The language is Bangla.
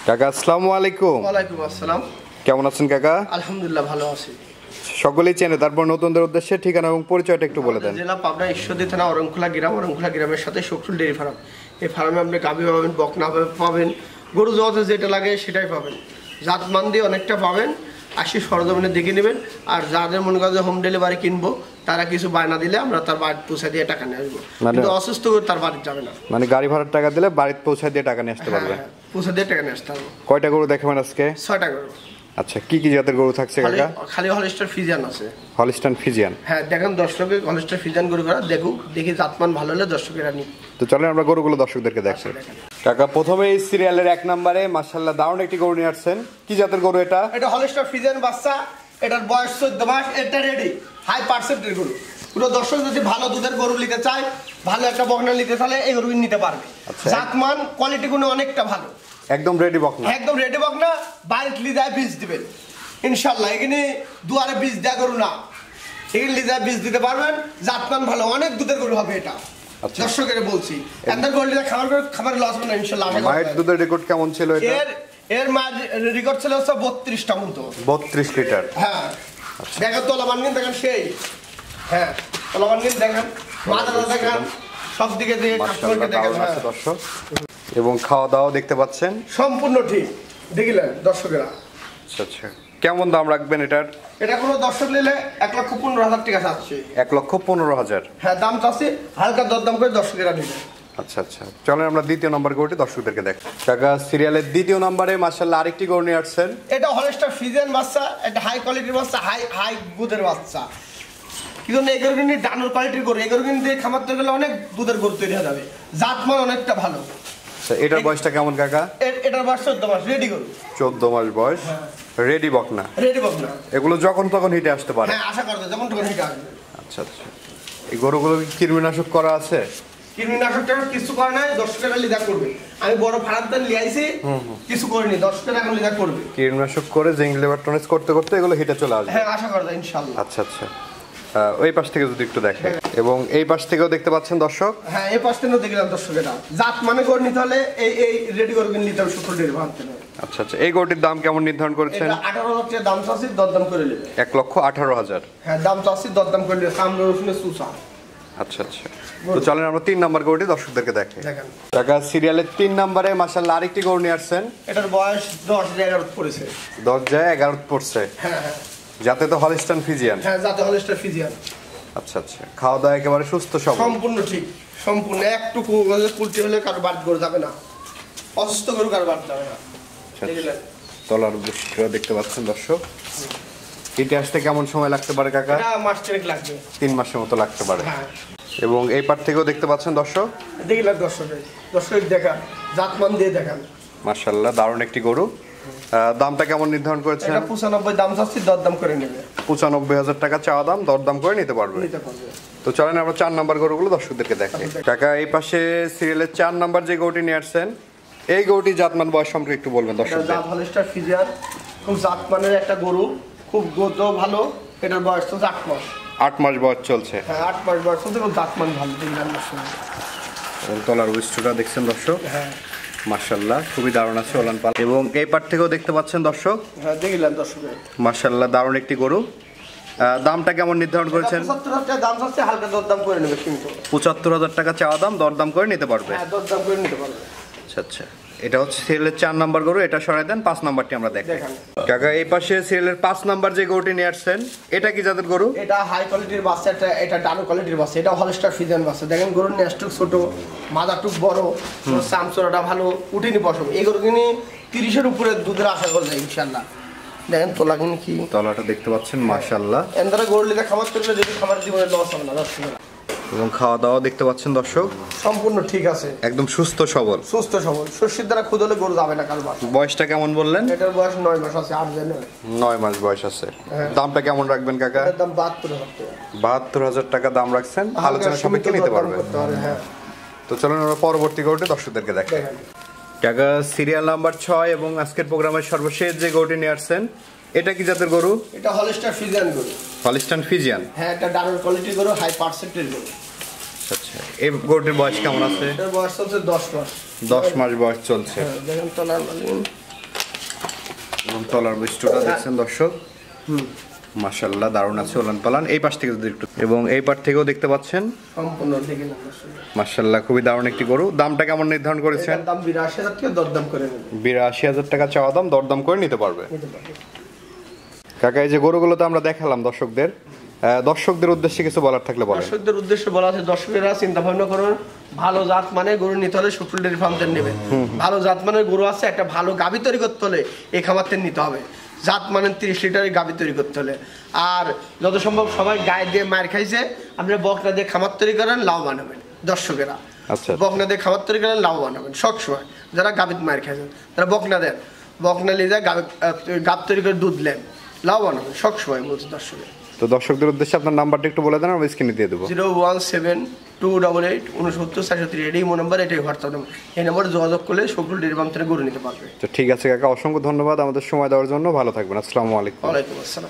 কাকা আসসালামু আলাইকুম। ওয়ালাইকুম আসসালাম। কেমন আছেন কাকা? আলহামদুলিল্লাহ ভালো আছি। সকলেই চেনে, তারপর নতুনদের উদ্দেশ্যে ঠিকানা এবং পরিচয়টা একটু বলে দেন। জেলা পাবনা ঈশ্বরদী থানা অরংখোলা গ্রাম, অরংখোলা গ্রামের সাথে শকুল ডেয়ারি ফার্ম। এই ফার্মে আপনি গাভী পাবেন, বকনা পাবেন, গরু জগতে যেটা লাগে সেটাই পাবেন। জাতমান দিয়ে অনেকটা পাবেন, আসি সরজমিনে দেখে নেবেন। আর যাদের মনে করেন যে হোম ডেলিভারি কিনবো তারা কিছু বায়না দিলে আমরা তার বাড়ি পৌঁছে দিয়ে টাকা নিয়ে আসবো, কিন্তু অসুস্থ করে তার বাড়ি যাবে না। মানে গাড়ি ভাড়ার টাকা দিলে বাড়িতে পৌঁছে দিয়ে টাকা নিয়ে আসতে পারবেন। পৌঁছে দিয়ে টাকা নিয়ে আসতে পারবো। কয়টা গরু দেখাবেন আজকে? 6টা গরু। আচ্ছা, কি কি জাতের গরু থাকছে কাকা? খালি হলিস্টার ফিজিয়ান আছে। Holstein Friesian? হ্যাঁ, দেখেন দর্শকের হলিস্টার ফিজিয়ান গরু করা দেখুক, দেখি জাতমান ভালো হলে দর্শকেরা নিক। তো চলেন আমরা গরুগুলো দর্শকদেরকে দেখাই। কাকা প্রথমে এই সিরিয়ালের 1 নম্বরে মাশাআল্লাহ দারুণ একটি গরু নিয়ে আসছেন। কি জাতের গরু এটা? এটা হলিস্টার ফিজিয়ান বাচ্চা, এটার বয়স 14 মাস, এটা রেডি, হাই পার্সেন্টের গরু। পুরো দর্শক যদি ভালো দুধের গরু নিতে চায়, ভালো একটা বকনা নিতে চাইলে এই গরু নিতে পারবে। জাতমান কোয়ালিটি গুলো অনেকটা ভালো, একদম রেডি বকনা। একদম রেডি বকনা। বাইরে লিজায় বীজ দিবেন ইনশাআল্লাহ। এখানে দুয়ারে বীজ দেয়া গরু না, এখানে লিজায় বীজ দিতে পারবেন। জাতমান ভালো, অনেক দুধের গরু হবে এটা। দর্শকের বলছি, এদের গরু লিজা খাবার লস হবে না ইনশাআল্লাহ। মায়ের দুধের রেকর্ড কেমন ছিল এটা? এর মার রেকর্ড ছিল 32টা মতো, 32 লিটার। হ্যাঁ, দেখেন তোলাবান কিন্তু দেখেন সেই, হ্যাঁ তোলাবান কিন্তু দেখেন, মাথাটা দেখেন, সব দিকে দিয়ে কাস্টমারকে দেখেন দর্শক। এবং খাওয়া দাওয়া দেখতে পাচ্ছেন সম্পূর্ণ ঠিক, দেখিলেন দর্শকেরা। আচ্ছা আচ্ছা, কেমন দাম রাখবেন এটার? এটা কোনো দর্শক নিলে 1,15,000 টাকা চাচ্ছে। 1,15,000? হ্যাঁ, দাম চাচ্ছি, হালকা দরদাম করে দর্শকেরা নিবে। আচ্ছা আচ্ছা, চলেন আমরা দ্বিতীয় নম্বর গরুটি দর্শকদেরকে দেখাই। কাকা সিরিয়ালের দ্বিতীয় নম্বরে মাশাআল্লাহ আরেকটি গরু নিয়ে আসছেন। এটা হলিস্টার ফিজিয়ান বাচ্চা, এটা হাই কোয়ালিটির বাচ্চা, হাই দুধের বাচ্চা। কিন্তু এই গরু কিন্তু ডানোর কোয়ালিটির গরু, এই গরু কিন্তু খামার তৈরি করলে অনেক দুধের গরু তৈরি হয়ে যাবে। জাতমান অনেকটা ভালো। এটার বয়সটা কেমন কাকা? এটার বয়স 14 মাস, রেডি গরু। 14 মাস বয়স, রেডি বকনা। রেডি বকনা, এগুলো যখন তখন হিটে আসতে পারে? হ্যাঁ, আশা করতে যখন তখন হিটে আসবে। আচ্ছা আচ্ছা, এই গরুগুলো কি কৃমিনাশক করা আছে? কৃমিনাশকটা কিছু করে নাই, দর্শকেরা লিদা করবে। আমি বড় ফারাদার নিয়ে আইছি, কিছু করিনি, দর্শকেরা এখন লিদা করবে। কৃমিনাশক করে জিঙ্ক লেবার টনিস করতে করতে এগুলো হিটে চলে আসবে। হ্যাঁ, আশা করা যায় ইনশাআল্লাহ। আচ্ছা আচ্ছা, ওই পাশ থেকে যদি একটু দেখেন, এবং এই পাশ থেকেও দেখতে পাচ্ছেন দর্শক। হ্যাঁ, এই পাশ থেকেও দেখলাম দর্শকেরা। জাত মানে গরু নিতে হলে এই রেডি গরু নিতে হবে, শুক্র ডের ভাবতে হবে। আচ্ছা আচ্ছা, এই গরুটির দাম কেমন নির্ধারণ করেছেন? 18,000 টাকা দাম চাচ্ছি, দরদাম করে নেবে। 1,18,000? হ্যাঁ, দাম চাচ্ছি, দরদাম করে নেবে। সামনে রসুনের সুসা। আচ্ছা আচ্ছা, তো চলেন আমরা 3 নম্বর গরুটি দর্শকদেরকে দেখাই। দেখেন টাকা সিরিয়ালের 3 নম্বরে মাশাআল্লাহ আরেকটি গরু নিয়ে আসছেন। এটার বয়স 10-11 পড়েছে। 10-11 পড়ছে? হ্যাঁ হ্যাঁ, যাতে তো হলিস্টান ফিজিয়ান? হ্যাঁ, যাতে হলিস্টার ফিজিয়ান। আচ্ছা আচ্ছা, খাওয়া দাওয়া একেবারে সুস্থ সবল? সম্পূর্ণ ঠিক, সম্পূর্ণ। একটুকু উল্টি হলে কারো বাদ গরু যাবে না, অসুস্থ গরু কারো বাদ যাবে না। দেখলেন তলার দৃশ্যটা দেখতে পাচ্ছেন দর্শক। এটা আসতে কেমন সময় লাগতে পারে কাকা? এটা মাস 3 লাগবে। 3 মাসের মতো লাগতে পারে। হ্যাঁ, এবং এই পার থেকেও দেখতে পাচ্ছেন দর্শক। দেখলেন দর্শক দেখা, জাতমান দিয়ে দেখান। মাশাআল্লাহ দারুণ একটি গরু। দামটা কেমন নির্ধারণ করেছেন? এটা 95 দাম চাচ্ছি, দরদাম করে নেবে। 95,000 টাকা চাওয়া দাম, দরদাম করে নিতে পারবে। তো চলেন আমরা 4 নম্বর গরুগুলো দর্শকদেরকে দেখাই। কাকা এই পাশে সিরিয়ালের 4 নম্বর যে গরুটি নিয়ে আসছেন, এই গরুটি জাতমান বয়স সম্পর্কে একটু বলবেন দর্শকদের। জাত হলিস্টার ফিজিয়ান, খুব জাতমানের একটা গরু, খুব গোদ ভালো। এটার বয়স তো 8 মাস। 8 মাস বয়স চলছে? হ্যাঁ, 8 মাস বয়স চলছে, খুব জাতমান ভালো। দেখলাম এবং তলার উইস্টটা দেখছেন দর্শক। হ্যাঁ, মাশাআল্লাহ খুবই দারুণ আছে ওলান পাল। এবং এই পার থেকেও দেখতে পাচ্ছেন দর্শক। হ্যাঁ, দেখলাম দর্শক। মাশাআল্লাহ দারুণ একটি গরু। দামটা কেমন নির্ধারণ করেছেন? 75,000 টাকা দাম চাচ্ছে, হালকা দরদাম করে নেবে কিন্তু। 75,000 টাকা চাওয়া দাম, দরদাম করে নিতে পারবে? হ্যাঁ, দরদাম করে নিতে পারবে। আচ্ছা আচ্ছা, এটা হচ্ছে সিরিয়ালের 4 নম্বর গরু। এটা সরাই দেন, 5 নম্বরটি আমরা দেখাই। কাকা এই পাশে সিরিয়ালের 5 নম্বর যে গরুটি নিয়ে আসছেন, এটা কি জাতের গরু? এটা হাই কোয়ালিটির বাচ্চা, এটা ডানো কোয়ালিটির বাচ্চা। এটা হলিস্টার ফিজিয়ান বাচ্চা। দেখেন গরুর নেস্টুক ছোট, মাদাটুক বড়, চামচড়াটা ভালো, উঠিনি পশম। এই গরু কিনে 30-এর উপরে দুধের আশা করা যায় ইনশাআল্লাহ। দেখেন তোলা কিনে কি তলাটা দেখতে পাচ্ছেন মাশাআল্লাহ। এন্দারা গরু লিখে খামার করলে যদি খামার জীবনে লস হবে না দর্শক। এবং খাওয়া দাওয়া দেখতে পাচ্ছেন দর্শক, সম্পূর্ণ ঠিক আছে, একদম সুস্থ সবল। সুস্থ সবল, শস্যের দ্বারা খুদ হলে গরু যাবে না কারবার। বয়সটা কেমন বললেন? এটার বয়স 9 মাস আছে। 8 জানুয়ারি 9 মাস বয়স আছে। দামটা কেমন রাখবেন কাকা? এর দাম 72,000 টাকা। 72,000 টাকা দাম রাখছেন, আলোচনা সাপেক্ষে নিতে পারবেন। হ্যাঁ, তো চলুন আমরা পরবর্তী গরুটি দর্শকদেরকে দেখাই। কাকা সিরিয়াল নাম্বার 6 এবং আজকের প্রোগ্রামের সর্বশেষ যে গরুটি নিয়ে আসছেন, এটা কি জাতের গরু? এটা হলিস্টার ফিজিয়ান গরু। Holstein Friesian? হ্যাঁ, এটা ডাবল কোয়ালিটির গরু, হাই পার্সেন্টের গরু। আচ্ছা, এই গরুটির বয়স কেমন আছে? এর বয়স চলছে 10 মাস। 10 মাস বয়স চলছে। দেখেন তলার এবং তলার বৈশিষ্ট্যটা দেখছেন দর্শক, মাশাআল্লাহ দারুণ আছে ওলান পালান। এই পাশ থেকে যদি একটু, এবং এই পাশ থেকেও দেখতে পাচ্ছেন সম্পূর্ণ দেখে নেন দর্শক। মাশাআল্লাহ খুবই দারুণ একটি গরু। দামটা কেমন নির্ধারণ করেছেন? এটার দাম 82,000 টাকা দরদাম করে নেবেন। 82,000 টাকা চাওয়া দাম, দরদাম করে নিতে পারবে। কাকা এই যে গরুগুলো তো আমরা দেখালাম দর্শকদের, দর্শকদের উদ্দেশ্যে কিছু বলার থাকলে বলেন। দর্শকদের উদ্দেশ্যে বলা আছে, দর্শকেরা চিন্তা ভাবনা করুন, ভালো জাত মানে গরু নিতে হলে শুক্র ডেয়ারি ফার্ম থেকে নেবেন। ভালো জাত মানের গরু আছে, একটা ভালো গাভী তৈরি করতে হলে এই খামার থেকে নিতে হবে। জাত মানে 30 লিটারের গাভী তৈরি করতে হলে, আর যত সম্ভব সবাই গায়ে দিয়ে মার খাইছে, আপনি বকনা দিয়ে খামার তৈরি করেন, লাভবান হবেন। দর্শকেরা আচ্ছা, বকনা দিয়ে খামার তৈরি করেন, লাভবান হবেন সবসময়। যারা গাভীত মার খাইছেন তারা বকনা দেন, বকনা নিয়ে যায় গাভ তৈরি করে দুধ নেন, লাভবান হবেন সবসময় বলছে দর্শকের। তো দর্শকদের উদ্দেশ্যে আপনার নাম্বারটা একটু বলে দেন, আমরা স্ক্রিনে দিয়ে দেবো। 01728869443, এই নাম্বার, এটাই হোয়াটসঅ্যাপ নাম্বার। এই নাম্বারে যোগাযোগ করলে শুক্র ডেয়ারি ফার্ম থেকে গরু নিতে পারবে। তো ঠিক আছে কাকা, অসংখ্য ধন্যবাদ আমাদের সময় দেওয়ার জন্য। ভালো থাকবেন, আসসালামু আলাইকুম। ওয়ালাইকুম আসসালাম।